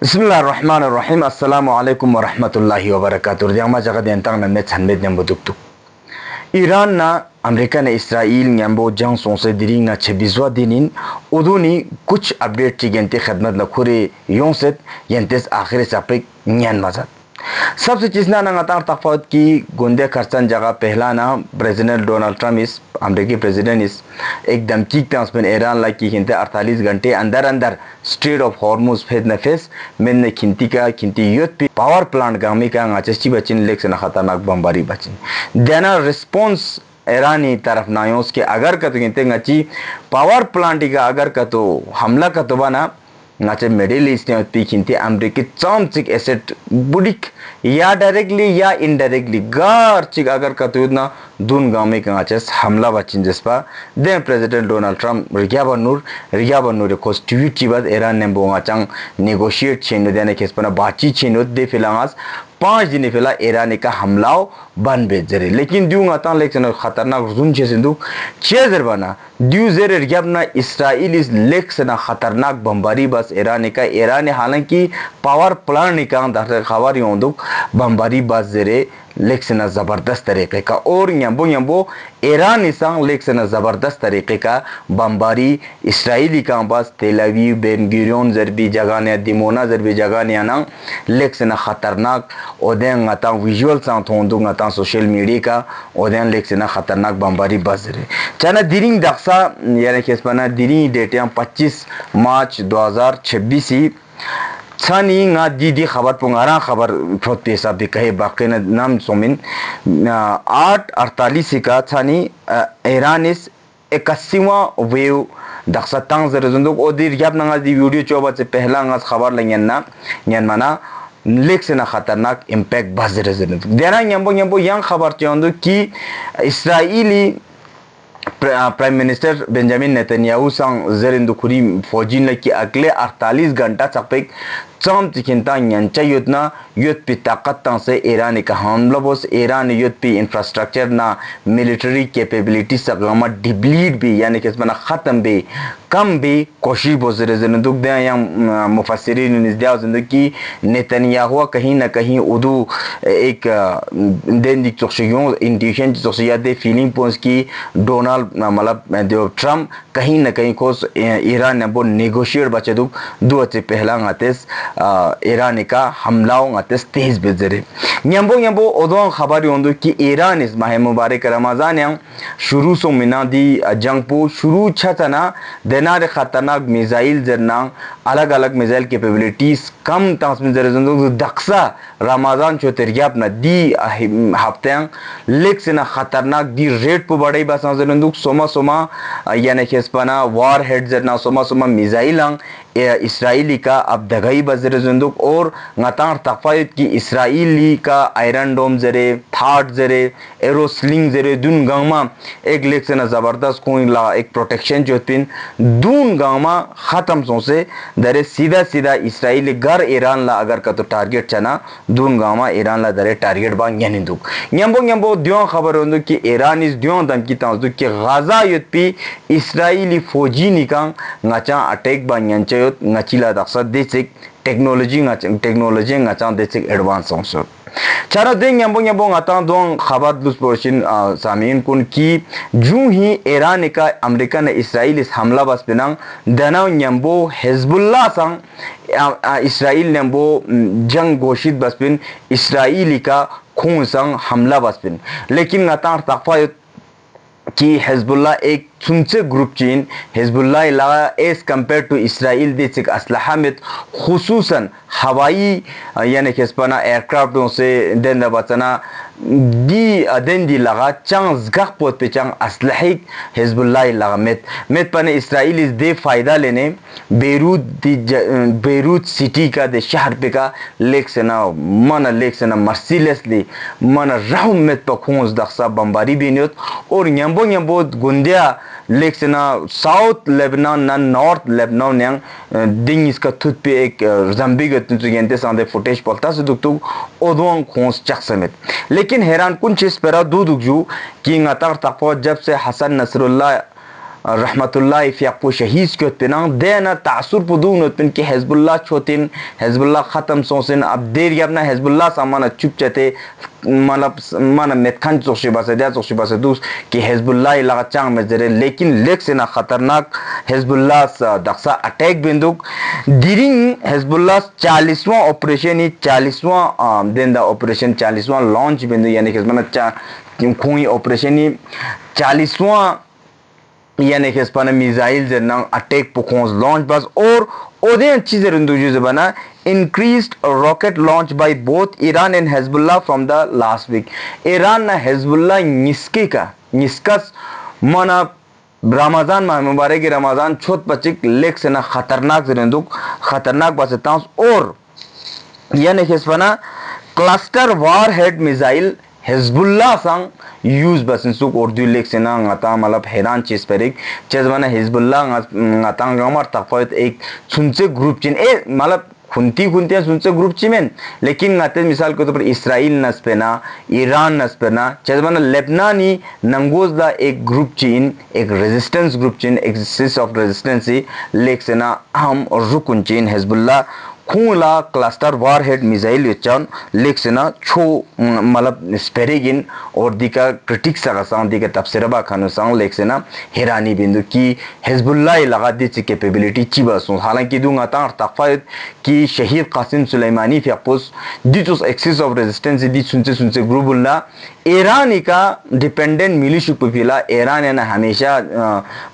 Bismillahirrahmanirrahim. Assalamualaikum warahmatullahi wabarakatuh. Yang macam kata tentang nama Chandmed yang betul. Iran na Amerika na Israel nyambo jang sonse diri na 26 dinin uduni कुछ update चिगेंते खदमत लखुरे योंसेत यंतेस आखिर सापिक न्यान मजात सबसे चीज़ ना नंगातार तकफावत की गुंडे खर्चन जगह पहला ना प्रेसिडेंट डोनाल्ड ट्रम्प इस अमेरिकी प्रेसिडेंट इस एकदम चीक ट्रांसमेंट ईरान ला की खिंते 48 घंटे अंदर अंदर स्ट्रेट ऑफ हॉर्मुज फेद न फेस में न खिंती युद्ध पे पावर प्लांट गामी का आचस्ची बचिन लेक्स न खतरनाक बमबारी बचिन देना रिस्पॉन्स ईरानी तरफ नायोस के अगर कतो खिंते ngची पावर प्लांट का अगर कतो हमला कतो बना ngache middle east ne pi khinti amriki chamchik asset budik या डायरेक्टली या इनडायरेक्टली गार चिक अगर कतुदना दून गामे का आचस हमला बचिन जसपा दे प्रेसिडेंट डोनाल्ड ट्रम्प रिया बनूर को ट्वीट ची बाद ईरान ने बोंगा चंग नेगोशिएट छेनो देने केसपना बाची छेनो दे फिलांगास 5 दिन फिला ईरान का हमलाओ बन बेजरे लेकिन दूंगा ता लेकिन खतरनाक जुन छे सिंदुक चेजर बना दू जेरे रियाबना इसराइल इस लेक्सना खतरनाक बमबारी बस ईरान हालांकि पावर प्लांट निकां दर खबर योंदुक बमबारी बस जेरे लेक्सना जबरदस्त तरीके का और यंबो ईरान संग लेक्सना जबरदस्त तरीके का बमबारी इसराइली का बस तेल अवीव बेन गुरियन जरबी जगह ने दिमोना जरबी जगह ने ना लेक्सना खतरनाक ओदें गता विजुअल संग थोंदु गता सोशल मीडिया का ओदें लेक्सना खतरनाक बमबारी बस रे चना दिरिंग दक्सा यानी केसपना दिरी डेट 25 मार्च 2026 छानी nga didi खबर पुंगारा खबर फ्रोत पेशा भी कहे बाकी न नाम सोमिन 8:48 का छानी ईरान इस 81वां वेव दक्सा तंग जरजुंदुक ओदिर याब नंगा दी वीडियो चोबा से पहला nga खबर लंगना न्यान मना लेक्सना खतरनाक इंपैक्ट बजर जरजुंदुक देना यंबो yang खबर चोंदु कि इस्राएली प्राइम मिनिस्टर बेंजामिन नेतन्याहू संग जरिंदुखुरी फौजिन लकी अगले 48 घंटा चपेक चम चिकिंता यंचा युद्धना युद्ध पे ताकत तं से ईरान का हमला बोस ईरान युद्ध पे इंफ्रास्ट्रक्चर ना मिलिट्री कैपेबिलिटी सगमा डिप्लीट भी यानी कि इसमें खत्म भी कम भी कोशिश बोस रेजनदुक दे या मुफस्सिरीन ने दिया जिंदगी नेतन्याहू कहीं ना कहीं उदू एक दिन दी चोक्सियों इंट्यूशन चोक्सिया दे फीलिंग पोस की डोनाल्ड मतलब ट्रम्प कहीं ना कहीं को ईरान ने वो नेगोशिएट बचे दुक दो अच्छे पहला गातेस ईरान का हमलाओं गातेस तेज बेजरे यंबो ओदों खबर योंदु कि ईरान इस माह मुबारक रमजान yang शुरू सो मिना दी जंगपो शुरू छतना देनार खतरनाक मिसाइल जरना अलग अलग मिसाइल कैपेबिलिटीज कम ट्रांसमिट जरजंदु दक्सा रमजान चो तेरियाप न दी हफ्ते लेक्सना खतरनाक दी रेट पो बड़ई बस जरंदु सोमा यानी खेसपना वार हेड जरना सोमा मिसाइल इसराइली का अब दगाई बजर जंदुक और गतार तफायत की इसराइली का आयरन डोम जरे थाट जरे एरोस्लिंग जरे दून गामा एक लेक्सना जबरदस्त कोई ला एक प्रोटेक्शन जो पिन दून गामा खत्म सो से दरे सीधा इसराइली घर ईरान ला अगर का तो टारगेट चना दून गामा ईरान ला दरे टारगेट बा यनिंदुक यंबो दियो खबर होंदु कि ईरान इस दियो धमकी तांदु कि गाजा युद्ध पे इसराइली फौजी निकां ngacang attack ba nyanchayot ngachila daksa desik technology ngacang desik advance onso chara deng yambo ngata dong khabar dus portion samin kun ki ju hi iran ka america ne israel is hamla bas binang dana yambo hezbollah sang israel nembo jang घोषित बस बिन Israeli का खून संग हमला बस बिन लेकिन ngata taqfa कि Hezbollah एक सुनसे ग्रुप चीन हिजबुल्लाह इलाका एज कंपेयर टू इसराइल देख असलहा में खुसूसन हवाई यानी कि स्पना एयरक्राफ्टों से दिन बचना दी लगा चंग जगह पोत पे चंग असलही हिजबुल्लाह इलाका में पने इसराइल इस दे फायदा लेने बेरूत सिटी का दे शहर पे का लेक से ना मर्सीलेसली मन रहम में पखोंस दक्सा बमबारी बिनियत और यंबो गुंदिया लेक से ना साउथ लेबनान ना नॉर्थ लेबनान yang ding इसका थुत पे एक जंबी गतन तो सांदे फुटेज पलता से दुख ओदों खोंस चक समेत लेकिन हैरान कुन चीज पर दूदुक जू कि ngataर तकफो जब से हसन नसरुल्लाह रहमतुल्लाह फियापो शहीद क्योत पिना देना तासुर पुदून उत्पिन कि हिजबुल्लाह छोतिन हिजबुल्लाह ख़त्म सोसिन अब देर याबना हिजबुल्लाह सामान चुप चते मतलब माना मेथखान चोशी बासे दिया चोशी बासे दूस कि हिजबुल्लाह इलाका चांग में जरे लेकिन लेक से ना खतरनाक हिजबुल्लाह दक्सा अटैक बिंदुक डिरिंग हिजबुल्लाह 40वां ऑपरेशन ही 40वां दिन दा ऑपरेशन 40वां लॉन्च बिंदु यानी कि मतलब कोई ऑपरेशन ही 40वां यानी कि स्पाना मिसाइल जरना अटैक पुखोंस लॉन्च बस और ओदे अच्छी जरंदू जो बना increased rocket launch by both Iran and Hezbollah from the last week. Iran na Hezbollah निस्कस मना रमजान माह मुबारक की रमजान छोट पचिक लेक से ना खतरनाक जरंदू खतरनाक बसतां और यानी कि स्पाना क्लस्टर वार हेड मिसाइल हिजबुल्लाह संग यूज बसन सुक और दु लेक से ना ngata मतलब हैरान चीज पर एक चीज बना हिजबुल्लाह ngata गमर तफावत एक सुनसे ग्रुप चिन ए मतलब खुंती सुनसे ग्रुप चिमेन लेकिन ngate मिसाल के तौर पर इसराइल नस्पेना ईरान नस्पेना चीज बना लेबनानी नंगोज दा एक ग्रुप चिन एक resistance group chin axis of resistance lake से ना हम और रुकन चिन हिजबुल्लाह खूला क्लस्टर वार हेड मिसाइल विचान लेक से ना छो मतलब स्पेरिगिन और दिका क्रिटिक्स का सांग दिका तफसीरबा खानो सांग लेक से ना हैरानी बिंदु की हिजबुल्लाह लगा दी ची कैपेबिलिटी ची बसो हालांकि दूंगा तार तफायत कि शहीद कासिम सुलेमानी फियापुस दिचुस एक्सिस ऑफ रेजिस्टेंस दी सुनसे ग्रुपुल्ला ईरान का डिपेंडेंट मिलिशु पुफिला ईरान ने हमेशा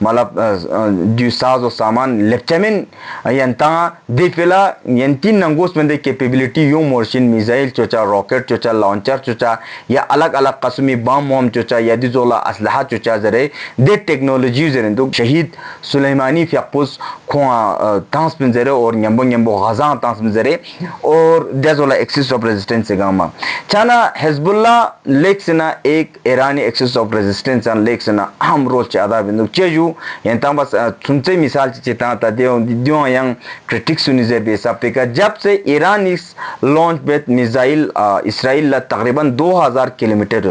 मतलब जो साज और सामान लेफ्टमेंट यंता देफिला यंती नंगोस में दे कैपेबिलिटी यो मोर्शिन मिसाइल चोचा रॉकेट चोचा लॉन्चर चोचा या अलग अलग कस्मी बम वम चोचा या दिजोला असलहा चोचा जरे दे टेक्नोलॉजी जरे दो शहीद सुलेमानी फियापुस खोआ तांस में जरे और न्यम्बो गजा तांस में जरे और दिजोला एक्सिस ऑफ रेजिस्टेंस से गामा चाना हिजबुल्लाह लेक से ना एक ईरानी एक्सिस ऑफ रेजिस्टेंस अन लेक से ना अहम रोल चादा बिंदु चेजू यंता बस सुनते मिसाल चिता ता दियो यंग क्रिटिक्स सुनिजे बेसा का जब से ईरान इस लॉन्च बेत मिसाइल इसराइल तकरीबन 2000 किलोमीटर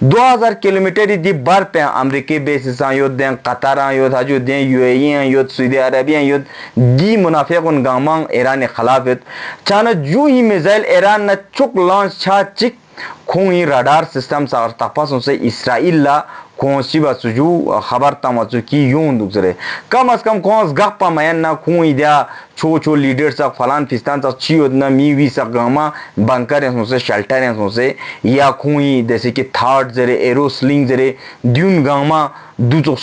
2000 किलोमीटर दी बार पे अमेरिकी बेसिस युद्ध दें कतार युद्ध हजू दें यूएई युद्ध सऊदी अरबिया युद्ध दी मुनाफिक उन गामांग ईरान के खिलाफ चाना जो ही मिसाइल ईरान न चुक लॉन्च छा चिक खूही रडार सिस्टम सार तपस से इसराइल ला कौनसी बासुजू खबर तमाचु की यूं दुसरे कम अज कम कौन गप्पा मयन ना खूही दिया छो लीडर सा फलान फिस्तान सा चियो ना मीवी सा गामा बंकर हैं से शेल्टर हैं से या खूही जैसे कि थर्ड जरे एरो स्लिंग जरे दून गामा दूसो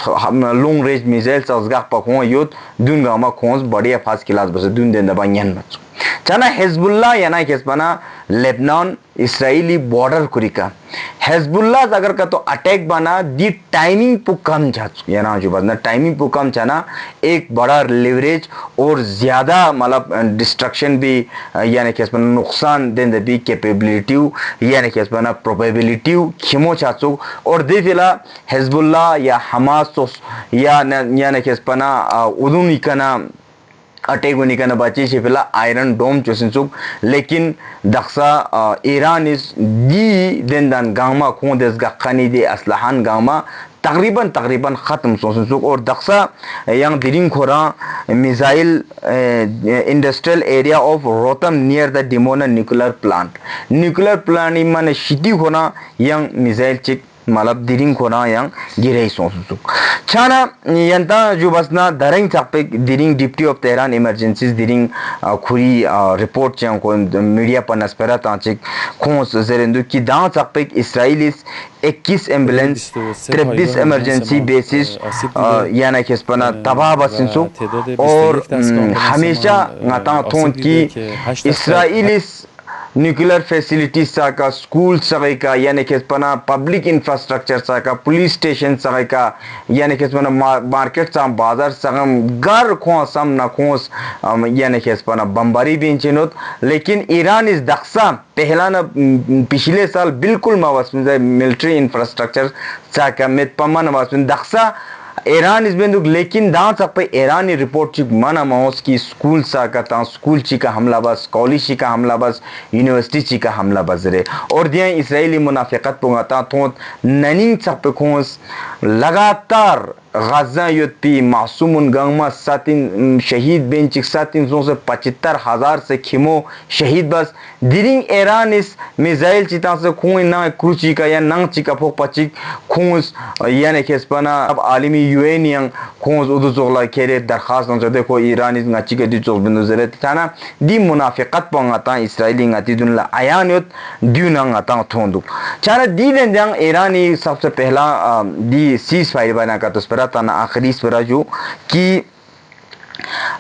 लॉन्ग रेंज मिसाइल सा गप्पा खूं युद्ध दून गामा खूंस बढ़िया फास्ट क्लास बस दून दिन दबा यन मच चाना हिजबुल्लाह या ना केसपना लेबनान इसराइली बॉर्डर कुरिका हिजबुल्लाह अगर का तो अटैक बना दी टाइमिंग पु कम छाच या ना जो बना टाइमिंग पु कम छाना एक बड़ा लेवरेज और ज्यादा मतलब डिस्ट्रक्शन भी यानी केसपना नुकसान देने भी कैपेबिलिटी यानी केसपना प्रोबेबिलिटी खिमो छाचो और दे फिला हिजबुल्लाह या हमास या यानी केसपना उदुनी कना अटैक होने का नबाची शिफिला आयरन डोम चुसिंसुक लेकिन दक्सा ईरान इस दी दिनदान गामा खूं देश गखानी दे असलहान गामा तकरीबन ख़त्म सोसिंसुक और दक्सा यंग दिरिंग खोरा missile industrial area of Rotem near the Dimona nuclear plant इमान शिटी खोना यंग मिसाइल चिक मतलब दिरिंग खोना yang गिरे सोसुक छाना यंता जो बसना दरंग चापे दिरिंग डिप्टी ऑफ तेहरान इमरजेंसीज दिरिंग खुरी रिपोर्ट चें को मीडिया पर नस्पेरा तांचिक खोस जरेंदु की दां चापे इसराइलिस 21 एम्बुलेंस 23 इमरजेंसी बेसिस यानी कि स्पना तबाह बसिंसु और हमेशा ngata थोन की इसराइलिस न्यूक्लियर फैसिलिटीज का स्कूल सगै का यानी कि पना पब्लिक इंफ्रास्ट्रक्चर सा का पुलिस स्टेशन सगै का यानी कि पना मार्केट सा बाजार सगम घर खो सम ना खोस यानी कि पना बमबारी भी इंचिनोत लेकिन ईरान इस दक्सा पहला ना पिछले साल बिल्कुल मावस मिलिट्री इंफ्रास्ट्रक्चर सा का में पमन वास दक्सा ईरान इस बिंदु लेकिन दांत तक पे ईरानी रिपोर्ट चिक मना माउस की स्कूल सा का ता स्कूल ची का हमला बस कॉलेज ची का हमला बस यूनिवर्सिटी ची का हमला बस रे और दिया इसराइली मुनाफिकत पोंगाता तो ननिंग तक पे खोस लगातार गाजा युद्धपी मासूमुन गंगमा सातिन शहीद बेन चिक सातिन से 75,000 से खिमो शहीद बस दिरिंग ईरान इस मिसाइल चिता से खून ना क्रूची का या नंग चिका फोक पचिक खूंस यानी कि स्पना अब आलमी यूएन yang खूंस उदु जोगला खेरे दरखास्त न देखो ईरान इस ngची के दिचो बिंदु जरे थाना दी मुनाफिकत पंगाता इस्राएली ngati दुनला आयान युत द्युना ngata थोंदु चारा दी दें जंग ईरानी सबसे पहला दी सीज फायर बना का तस्परा तना आखिरी स्परा जो कि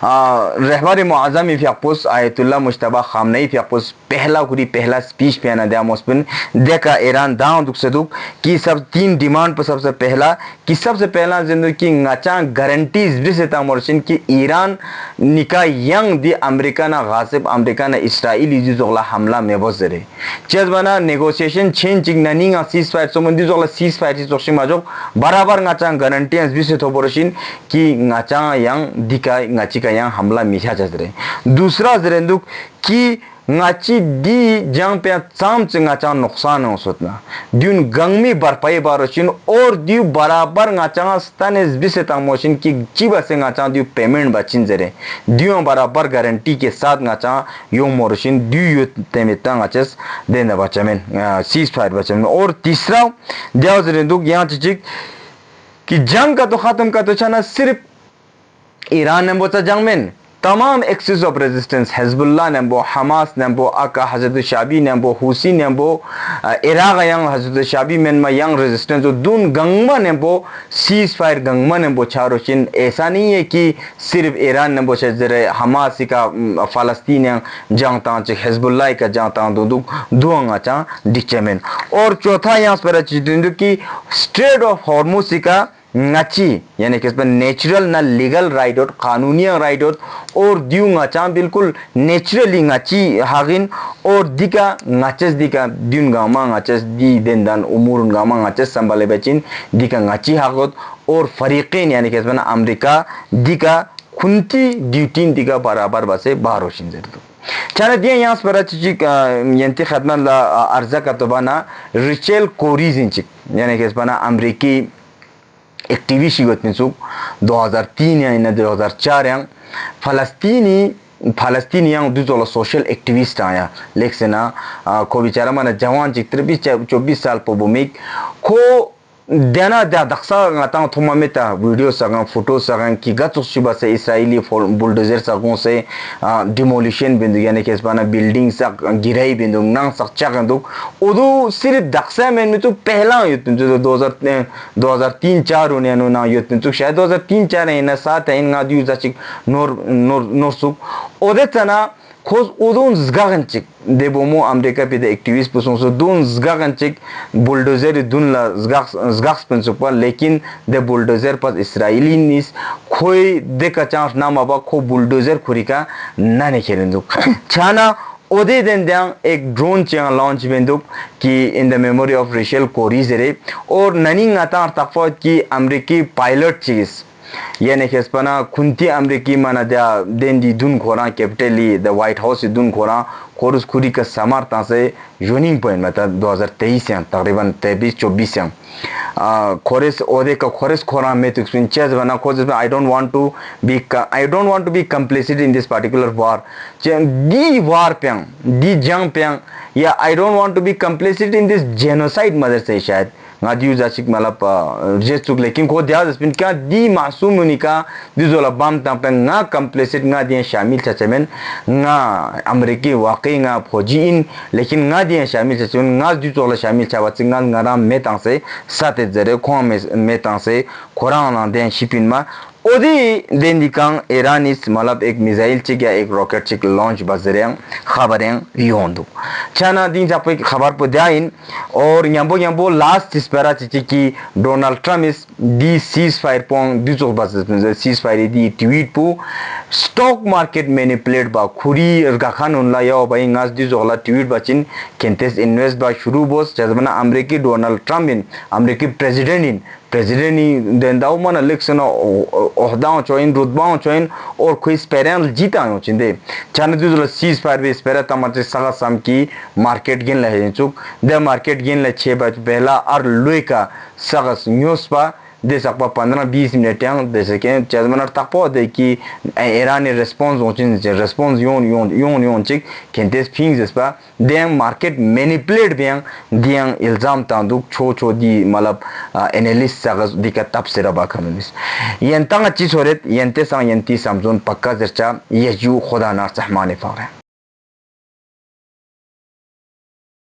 रहबर मुआज़म फ़ियाक़ुस आयतुल्लाह मुश्तबा ख़ामनेई फ़ियाक़ुस पहला स्पीच पे ना दिया मुस्बिन देखा ईरान दांव दुख से दुख कि सब 3 डिमांड पर सबसे पहला जिंदगी की ngचा गारंटीज भी से तामरशिन कि ईरान निका यंग दी अमेरिका ना गासिब अमेरिका ना इस्राएली जी जोगला हमला में बजरे चेज बना नेगोशिएशन चेंज चिक ननिंगा सीज फायर सोमंदी जोगला सीज फायर ची जोशी माजो बराबर ngचा गारंटीज भी से तो बरशिन कि ngचा यंग दिका ngची का yang हमला मिशा जरे दूसरा जरेंदुक कि ngची दी जंग पे चाम च ngचा नुकसान हो सोतना द्युन गंगमी बरपाई बारोशिन और द्यु बराबर ngचा स्तानेस बिसे तामोशिन की चिबा से ngचा द्यु पेमेंट बचिन जरे द्यु बराबर गारंटी के साथ ngचा यो मोरशिन द्यु यु तेमिता ngचस देना बचमेन सीज फायर बचमेन और तीसरा दिया जरेंदुक यहां चिक कि जंग का तो खत्म का तो छना सिर्फ ईरान ने बोचा जंग में तमाम एक्सिस ऑफ रेजिस्टेंस हिजबुल्लाह ने बो हमास ने बो आका हजरत शाबी ने बो हुसी ने बो इराक यंग हजरत शाबी में मा यंग रेजिस्टेंस जो दून गंगमा ने बो सीज फायर गंगमा ने बो चारोशिन ऐसा नहीं है कि सिर्फ ईरान ने बो जरे हमास का फ़लस्तीन जंग तांच हिजबुल्लाह का जंग तां दुआंगा चा डिचमेन और चौथा यहां पर चीज कि स्ट्रेट ऑफ हॉर्मुज का ngची यानी कि इसमें नेचुरल ना लीगल राइट और कानूनी राइट और दियो ngचा बिल्कुल नेचुरली ngची हागिन और दिका ngचस दिका दिन गामा ngचस दी देंदान उमूर गामा ngचस संभाले बचिन दिका ngची हागत और फरीकीन यानी कि इसमें अमेरिका दिका खुंती ड्यूटीन दिका बराबर बसे बारोशिन जरदो चारा दिया यहाँ पर अच्छी यंती खदमत ला अर्जा का तो बना रिचेल कोरीज इंचिक यानी कि इसमें अमेरिकी एक्टिविस्ट शिगत में सुख 2003 या इन 2004 yang फ़लस्तीनी yang दूसरा सोशल एक्टिविस्ट आया लेकिन से ना को बिचारा माना जवान चित्र 24 साल पोबुमिक को देना दा दक्सा ngata थोमा में ता वीडियो सगा फोटो सगा कि गत सुबह से इस्राएली बुलडोजर सगों से डिमोलिशन बिंदु यानी कि इसबाना बिल्डिंग सक गिराई बिंदु नंग सक्चा गंदु उदो सिर्फ दक्सा में तो पहला युद्ध जो 2003-4 होने नो ना युद्ध तो शायद 2003-4 है ना 7 है ना दियो जाचिक नोर सुक ओदे तना खोज उदोन zgaganchik debomo Amerika पे एक्टिविस्ट पुसों से दोन zgaganchik बुलडोजर दुन ला zgags पंचुपा लेकिन दे बुलडोजर पर इस्राएली निस कोई देखा चांस ना माबा को बुलडोजर खुरिका ना ने खेलेंदुक छाना ओदे दिन दियांग एक ड्रोन चियांग लॉन्च बेंदुक कि in the memory of Rachel कोरीजरे और ननिंग आता तकफत की अमेरिकी पायलट चीज यानी कि स्पना खुंती अमेरिकी माना दिया देंदी दुन खोरा कैपिटली द व्हाइट हाउस दुन खोरा कोरुस खुरी का समर्थन से यूनिंग पॉइंट मतलब 2023 से तकरीबन 23-24 से खोरेस ओदे का खोरेस खोरा में तो एक्सपीरियंस बना खोज I don't want to be complicit in this particular war the war पे दी जंग पे या I don't want to be complicit in this genocide मदर से शायद ngadiu jachik malap jesuk lekin ko dia spin ka di masum unika dizola bam tampe nga complicit nga dia shamil chachemen nga ameriki waqi nga phojin lekin nga dia shamil chachemen nga dizola shamil chawat nga ngaram metang se sate jere khom metang se khorana den shipin ma ओदी दिन दिकांग Iran इस मतलब एक missile चिक या एक rocket चिक launch बजरें खबरें योंदु चाना दिन जब एक खबर पर जाइन और यंबो लास्ट स्पेरा चिक की डोनाल्ड ट्रम्प इस दी सीज फायर पोंग दिसो बजरे सीज फायर दी ट्वीट पु स्टॉक मार्केट मैनिपुलेट बा खुरी गाखान उनला या भाई ngaस दिसो ला ट्वीट बचिन केंटेस इन्वेस्ट बा शुरू बोस जजमना अमेरिकी डोनाल्ड ट्रम्प इन अमेरिकी प्रेसिडेंट देंदाउ मन इलेक्शन ओहदाओं चोइन रुतबाओं चोइन और कोई स्पेरेंल जीता हो चिंदे चाने दुला सीज फायर भी स्पेरा तमचे सगा सम की मार्केट गेन ले चुक दे मार्केट गेन ले 6 बज पहला और लुई का सगा न्यूज़ पा दे सकपा 15-20 minute yang de seken chazmanar takpo de ki Iran response ochin response yon chik kentes things espa dem market manipulate biang diang ilzam tanduk cho di malab analyst sagas dikatap seraba khamis yentanga chi soret yente sang yenti samzon pakka zercha yeju khoda nar sahmane fa